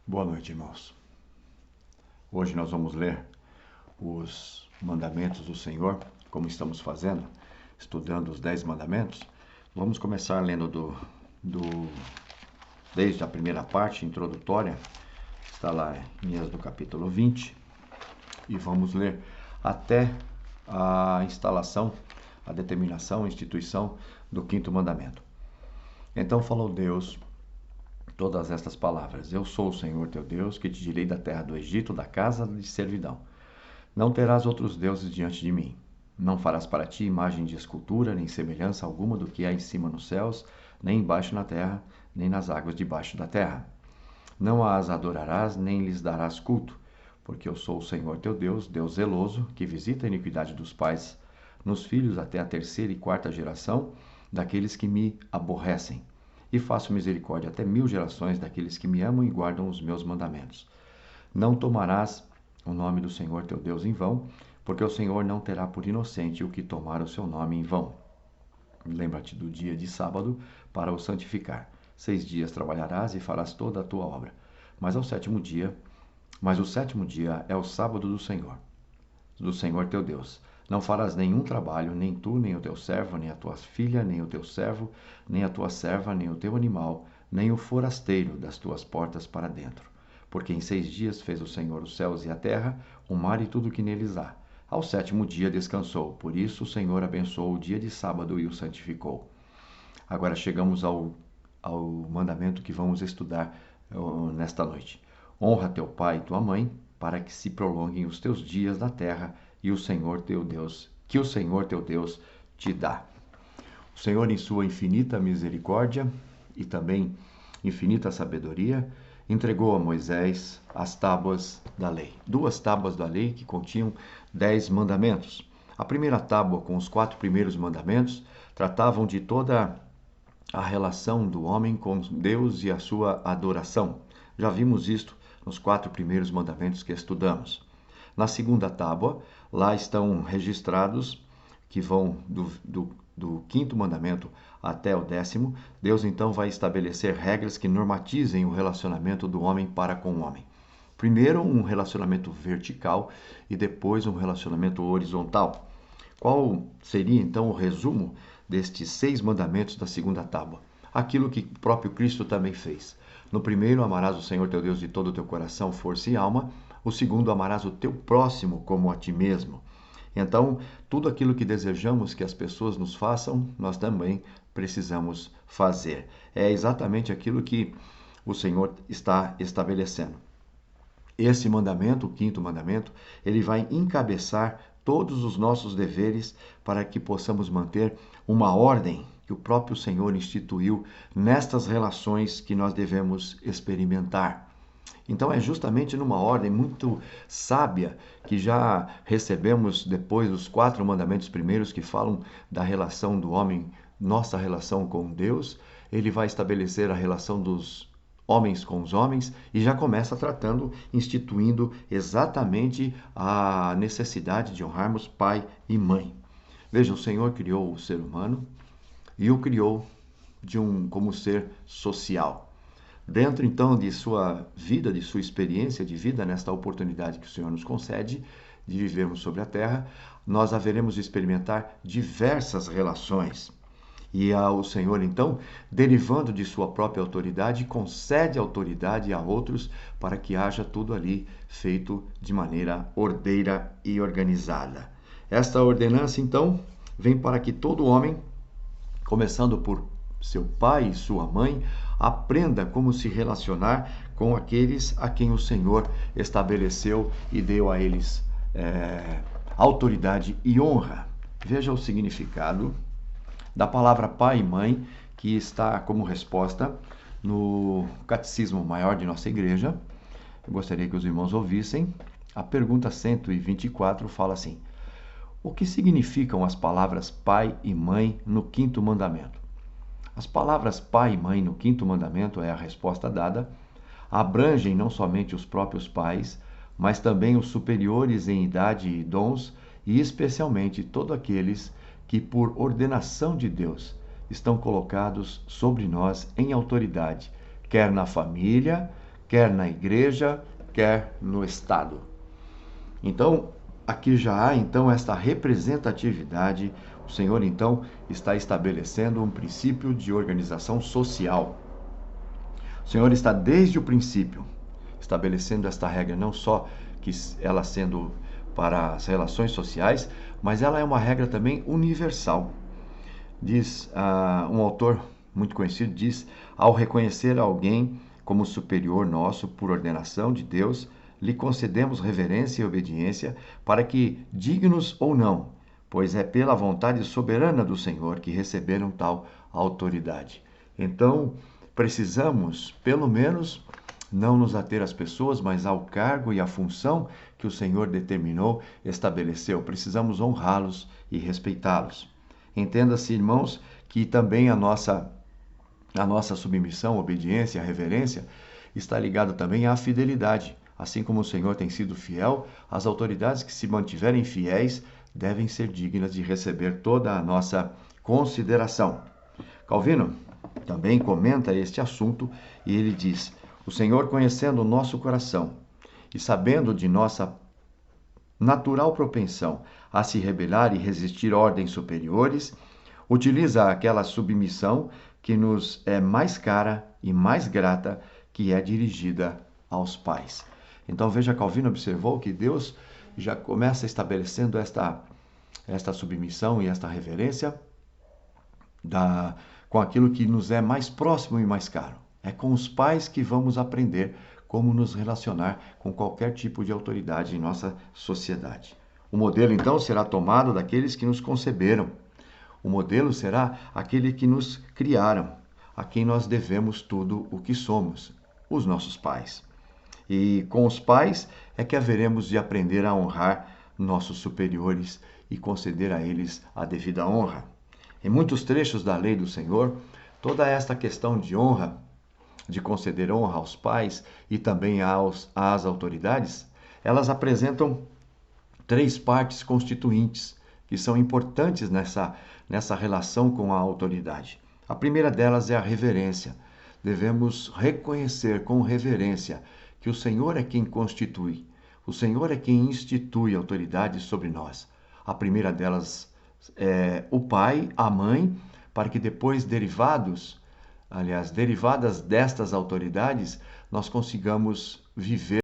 Boa noite, irmãos. Hoje nós vamos ler os mandamentos do Senhor, como estamos fazendo, estudando os 10 mandamentos. Vamos começar lendo desde a primeira parte, introdutória, está lá em Êxodo capítulo 20, e vamos ler até a instalação, a determinação, a instituição do 5º mandamento. Então falou Deus todas estas palavras: Eu sou o Senhor teu Deus, que te tirei da terra do Egito, da casa de servidão. Não terás outros deuses diante de mim. Não farás para ti imagem de escultura, nem semelhança alguma do que há em cima nos céus, nem embaixo na terra, nem nas águas debaixo da terra. Não as adorarás, nem lhes darás culto, porque eu sou o Senhor teu Deus, Deus zeloso, que visita a iniquidade dos pais nos filhos até a 3ª e 4ª geração daqueles que me aborrecem, e faço misericórdia até 1000 gerações daqueles que me amam e guardam os meus mandamentos. Não tomarás o nome do Senhor teu Deus em vão, porque o Senhor não terá por inocente o que tomar o seu nome em vão. Lembra-te do dia de sábado para o santificar. 6 dias trabalharás e farás toda a tua obra. Mas o sétimo dia é o sábado do Senhor teu Deus. Não farás nenhum trabalho, nem tu, nem o teu servo, nem a tua filha, nem o teu servo, nem a tua serva, nem o teu animal, nem o forasteiro das tuas portas para dentro. Porque em 6 dias fez o Senhor os céus e a terra, o mar e tudo o que neles há. Ao 7º dia descansou. Por isso o Senhor abençoou o dia de sábado e o santificou. Agora chegamos ao mandamento que vamos estudar nesta noite. Honra teu pai e tua mãe, para que se prolonguem os teus dias na terra que o Senhor teu Deus te dá. O Senhor, em sua infinita misericórdia e também infinita sabedoria, entregou a Moisés as tábuas da lei. 2 tábuas da lei que continham 10 mandamentos. A primeira tábua, com os 4 primeiros mandamentos, tratavam de toda a relação do homem com Deus e a sua adoração. Já vimos isto nos 4 primeiros mandamentos que estudamos. Na segunda tábua, lá estão registrados, que vão do 5º mandamento até o 10º, Deus então vai estabelecer regras que normatizem o relacionamento do homem para com o homem. Primeiro, um relacionamento vertical e depois um relacionamento horizontal. Qual seria então o resumo destes 6 mandamentos da segunda tábua? Aquilo que o próprio Cristo também fez. No primeiro, amarás o Senhor teu Deus de todo o teu coração, força e alma. O segundo, amarás o teu próximo como a ti mesmo. Então, tudo aquilo que desejamos que as pessoas nos façam, nós também precisamos fazer. É exatamente aquilo que o Senhor está estabelecendo. Esse mandamento, o 5º mandamento, ele vai encabeçar todos os nossos deveres para que possamos manter uma ordem que o próprio Senhor instituiu nestas relações que nós devemos experimentar. Então é justamente numa ordem muito sábia que já recebemos depois dos 4 mandamentos primeiros que falam da relação do homem, nossa relação com Deus. Ele vai estabelecer a relação dos homens com os homens e já começa instituindo exatamente a necessidade de honrarmos pai e mãe. Veja, o Senhor criou o ser humano e o criou como ser social. Dentro, então, de sua vida, de sua experiência de vida, nesta oportunidade que o Senhor nos concede de vivermos sobre a terra, nós haveremos de experimentar diversas relações. E o Senhor, então, derivando de sua própria autoridade, concede autoridade a outros para que haja tudo ali feito de maneira ordeira e organizada. Esta ordenança, então, vem para que todo homem, começando por seu pai e sua mãe, aprenda como se relacionar com aqueles a quem o Senhor estabeleceu e deu a eles autoridade e honra. Veja o significado da palavra pai e mãe, que está como resposta no Catecismo Maior de nossa igreja. Eu gostaria que os irmãos ouvissem. A pergunta 124 fala assim: o que significam as palavras pai e mãe no 5º mandamento? As palavras pai e mãe no 5º mandamento, é a resposta dada, abrangem não somente os próprios pais, mas também os superiores em idade e dons, e especialmente todos aqueles que, por ordenação de Deus, estão colocados sobre nós em autoridade, quer na família, quer na igreja, quer no Estado. Então, aqui já há então esta representatividade. O Senhor então está estabelecendo um princípio de organização social. O Senhor está desde o princípio estabelecendo esta regra, não só que ela sendo para as relações sociais, mas ela é uma regra também universal. Diz um autor muito conhecido, diz: ao reconhecer alguém como superior nosso por ordenação de Deus, lhe concedemos reverência e obediência, para que, dignos ou não, pois é pela vontade soberana do Senhor que receberam tal autoridade. Então, precisamos, pelo menos, não nos ater às pessoas, mas ao cargo e à função que o Senhor determinou, estabeleceu. Precisamos honrá-los e respeitá-los. Entenda-se, irmãos, que também a nossa submissão, obediência, reverência está ligada também à fidelidade. Assim como o Senhor tem sido fiel, as autoridades que se mantiverem fiéis devem ser dignas de receber toda a nossa consideração. Calvino também comenta este assunto e ele diz: o Senhor, conhecendo o nosso coração e sabendo de nossa natural propensão a se rebelar e resistir ordens superiores, utiliza aquela submissão que nos é mais cara e mais grata, que é dirigida aos pais. Então veja, Calvino observou que Deus já começa estabelecendo esta submissão e esta reverência com aquilo que nos é mais próximo e mais caro. É com os pais que vamos aprender como nos relacionar com qualquer tipo de autoridade em nossa sociedade. O modelo, então, será tomado daqueles que nos conceberam. O modelo será aquele que nos criaram, a quem nós devemos tudo o que somos, os nossos pais. E com os pais é que haveremos de aprender a honrar nossos superiores e conceder a eles a devida honra. Em muitos trechos da lei do Senhor, toda esta questão de honra, de conceder honra aos pais e também às autoridades, elas apresentam 3 partes constituintes que são importantes nessa relação com a autoridade. A primeira delas é a reverência. Devemos reconhecer com reverência que o Senhor é quem constitui, o Senhor é quem institui autoridade sobre nós. A primeira delas é o pai, a mãe, para que depois derivadas destas autoridades, nós consigamos viver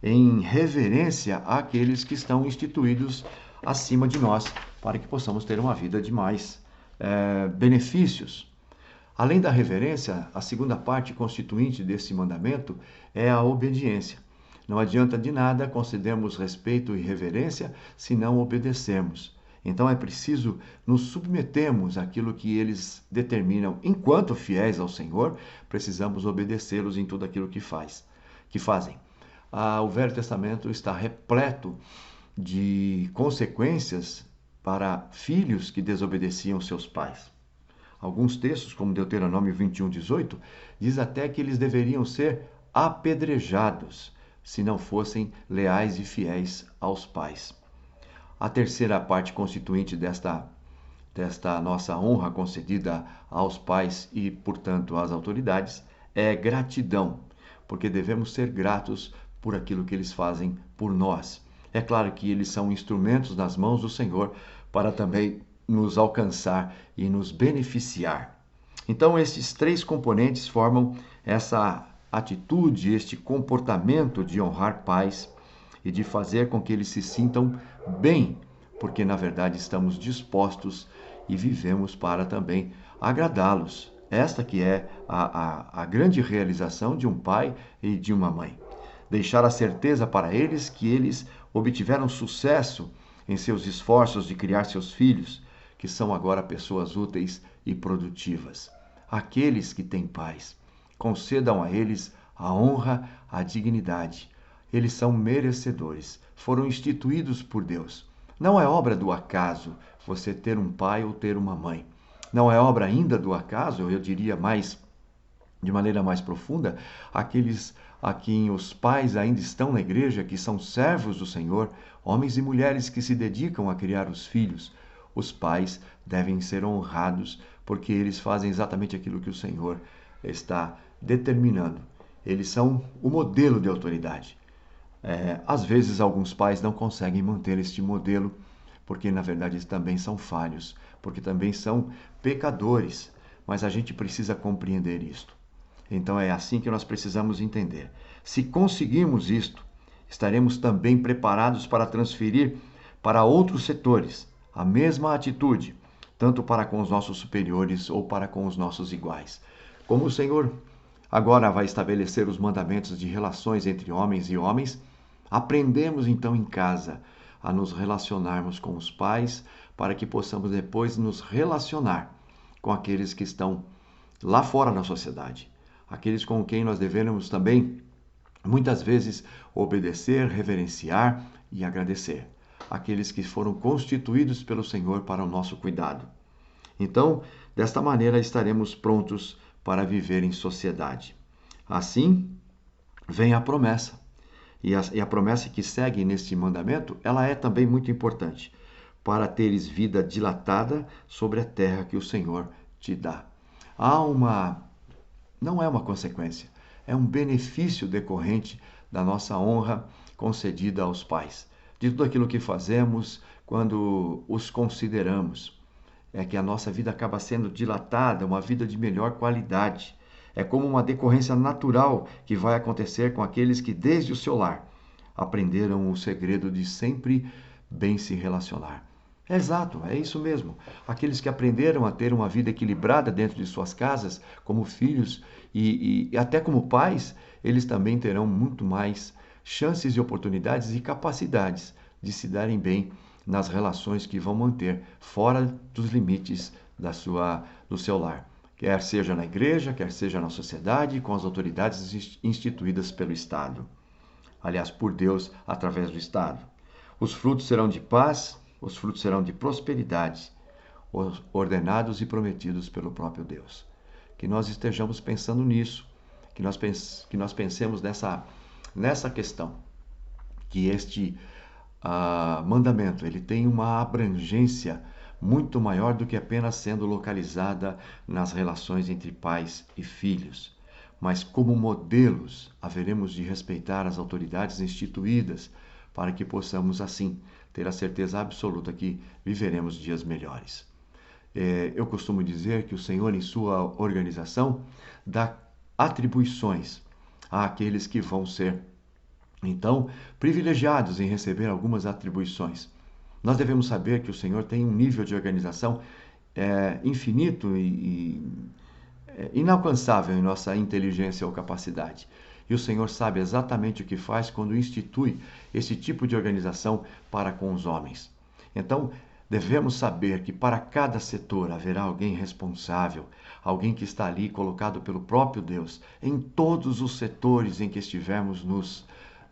em reverência àqueles que estão instituídos acima de nós, para que possamos ter uma vida de mais benefícios. Além da reverência, a segunda parte constituinte desse mandamento é a obediência. Não adianta de nada concedermos respeito e reverência se não obedecermos. Então é preciso nos submetermos àquilo que eles determinam. Enquanto fiéis ao Senhor, precisamos obedecê-los em tudo aquilo que fazem. O Velho Testamento está repleto de consequências para filhos que desobedeciam seus pais. Alguns textos, como Deuteronômio 21:18, diz até que eles deveriam ser apedrejados se não fossem leais e fiéis aos pais. A terceira parte constituinte desta nossa honra concedida aos pais e, portanto, às autoridades, é gratidão, porque devemos ser gratos por aquilo que eles fazem por nós. É claro que eles são instrumentos nas mãos do Senhor para também nos alcançar e nos beneficiar. Então, esses 3 componentes formam essa atitude, este comportamento de honrar pais e de fazer com que eles se sintam bem, porque na verdade estamos dispostos e vivemos para também agradá-los. Esta que é a grande realização de um pai e de uma mãe. Deixar a certeza para eles que eles obtiveram sucesso em seus esforços de criar seus filhos, que são agora pessoas úteis e produtivas. Aqueles que têm pais, concedam a eles a honra, a dignidade. Eles são merecedores, foram instituídos por Deus. Não é obra do acaso você ter um pai ou ter uma mãe. Não é obra ainda do acaso, eu diria de maneira mais profunda, aqueles a quem os pais ainda estão na igreja, que são servos do Senhor, homens e mulheres que se dedicam a criar os filhos. Os pais devem ser honrados, porque eles fazem exatamente aquilo que o Senhor está determinando. Eles são o modelo de autoridade. Às vezes, alguns pais não conseguem manter este modelo, porque na verdade eles também são falhos, porque também são pecadores. Mas a gente precisa compreender isto. Então é assim que nós precisamos entender. Se conseguirmos isto, estaremos também preparados para transferir para outros setores a mesma atitude, tanto para com os nossos superiores ou para com os nossos iguais. Como o Senhor agora vai estabelecer os mandamentos de relações entre homens e homens, aprendemos então em casa a nos relacionarmos com os pais, para que possamos depois nos relacionar com aqueles que estão lá fora na sociedade, aqueles com quem nós devemos também, muitas vezes, obedecer, reverenciar e agradecer, aqueles que foram constituídos pelo Senhor para o nosso cuidado. Então, desta maneira, estaremos prontos para viver em sociedade. Assim, vem a promessa. E a promessa que segue neste mandamento, ela é também muito importante, para teres vida dilatada sobre a terra que o Senhor te dá. Não é uma consequência, é um benefício decorrente da nossa honra concedida aos pais, de tudo aquilo que fazemos quando os consideramos. É que a nossa vida acaba sendo dilatada, uma vida de melhor qualidade. É como uma decorrência natural que vai acontecer com aqueles que, desde o seu lar, aprenderam o segredo de sempre bem se relacionar. Exato, é isso mesmo. Aqueles que aprenderam a ter uma vida equilibrada dentro de suas casas, como filhos e até como pais, eles também terão muito mais chances e oportunidades e capacidades de se darem bem nas relações que vão manter fora dos limites do seu lar. Quer seja na igreja, quer seja na sociedade, com as autoridades instituídas pelo Estado. Aliás, por Deus, através do Estado. Os frutos serão de paz, os frutos serão de prosperidade, ordenados e prometidos pelo próprio Deus. Que nós estejamos pensando nisso, que nós pensemos nessa questão, que este mandamento ele tem uma abrangência muito maior do que apenas sendo localizada nas relações entre pais e filhos. Mas como modelos, haveremos de respeitar as autoridades instituídas para que possamos, assim, ter a certeza absoluta que viveremos dias melhores. Eu costumo dizer que o Senhor, em sua organização, dá atribuições àqueles que vão ser, então, privilegiados em receber algumas atribuições. Nós devemos saber que o Senhor tem um nível de organização infinito e inalcançável em nossa inteligência ou capacidade. E o Senhor sabe exatamente o que faz quando institui esse tipo de organização para com os homens. Então, devemos saber que para cada setor haverá alguém responsável, alguém que está ali colocado pelo próprio Deus, em todos os setores em que estivermos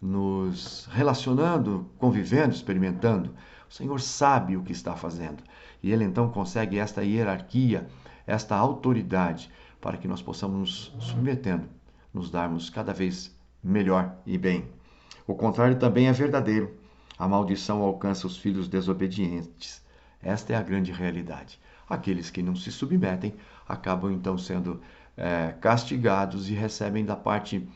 nos relacionando, convivendo, experimentando. O Senhor sabe o que está fazendo. E Ele então consegue esta hierarquia, esta autoridade, para que nós possamos nos submetendo, nos darmos cada vez melhor e bem. O contrário também é verdadeiro. A maldição alcança os filhos desobedientes. Esta é a grande realidade. Aqueles que não se submetem acabam então sendo castigados e recebem da parte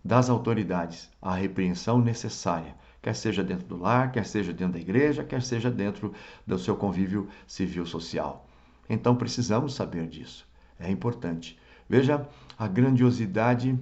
das autoridades a repreensão necessária, quer seja dentro do lar, quer seja dentro da igreja, quer seja dentro do seu convívio civil-social. Então precisamos saber disso. É importante. Veja a grandiosidade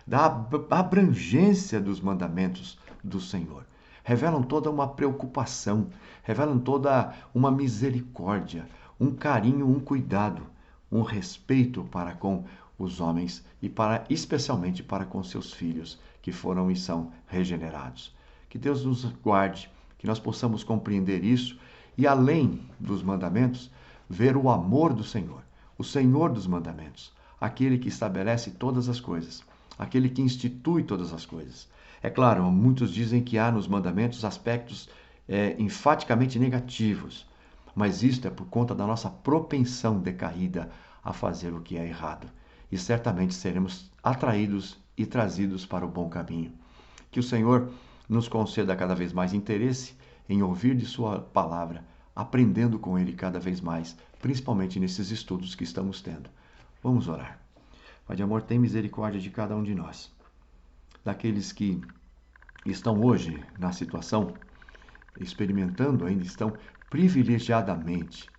da abrangência dos mandamentos do Senhor. Revelam toda uma preocupação, revelam toda uma misericórdia, um carinho, um cuidado, um respeito para com os homens e especialmente para com seus filhos que foram e são regenerados. Que Deus nos guarde, que nós possamos compreender isso e, além dos mandamentos, ver o amor do Senhor, o Senhor dos mandamentos, aquele que estabelece todas as coisas, aquele que institui todas as coisas. É claro, muitos dizem que há nos mandamentos aspectos enfaticamente negativos, mas isto é por conta da nossa propensão decaída a fazer o que é errado. E certamente seremos atraídos e trazidos para o bom caminho. Que o Senhor nos conceda cada vez mais interesse em ouvir de sua palavra, aprendendo com Ele cada vez mais, principalmente nesses estudos que estamos tendo. Vamos orar. Pai de amor, tem misericórdia de cada um de nós. Daqueles que estão hoje na situação, experimentando ainda, estão privilegiadamente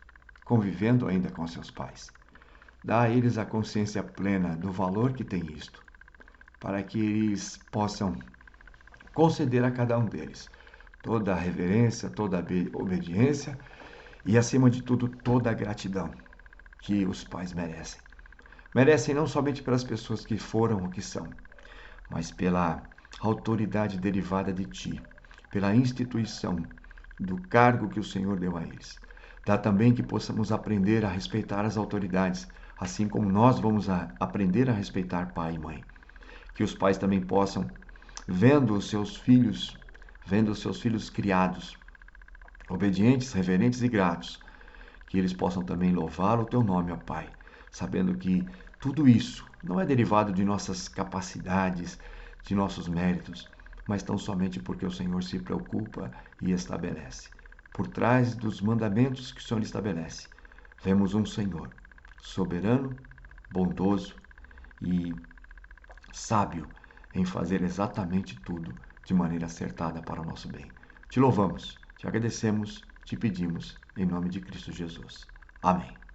convivendo ainda com seus pais. Dá a eles a consciência plena do valor que tem isto, para que eles possam conceder a cada um deles toda a reverência, toda a obediência e, acima de tudo, toda a gratidão que os pais merecem. Merecem não somente pelas pessoas que foram ou que são, mas pela autoridade derivada de Ti, pela instituição do cargo que o Senhor deu a eles. Dá também que possamos aprender a respeitar as autoridades, assim como nós vamos aprender a respeitar pai e mãe. Que os pais também possam, vendo os seus filhos criados, obedientes, reverentes e gratos, que eles possam também louvar o Teu nome, ó Pai, sabendo que tudo isso não é derivado de nossas capacidades, de nossos méritos, mas tão somente porque o Senhor se preocupa e estabelece. Por trás dos mandamentos que o Senhor estabelece, vemos um Senhor soberano, bondoso e sábio em fazer exatamente tudo de maneira acertada para o nosso bem. Te louvamos, te agradecemos, te pedimos, em nome de Cristo Jesus. Amém.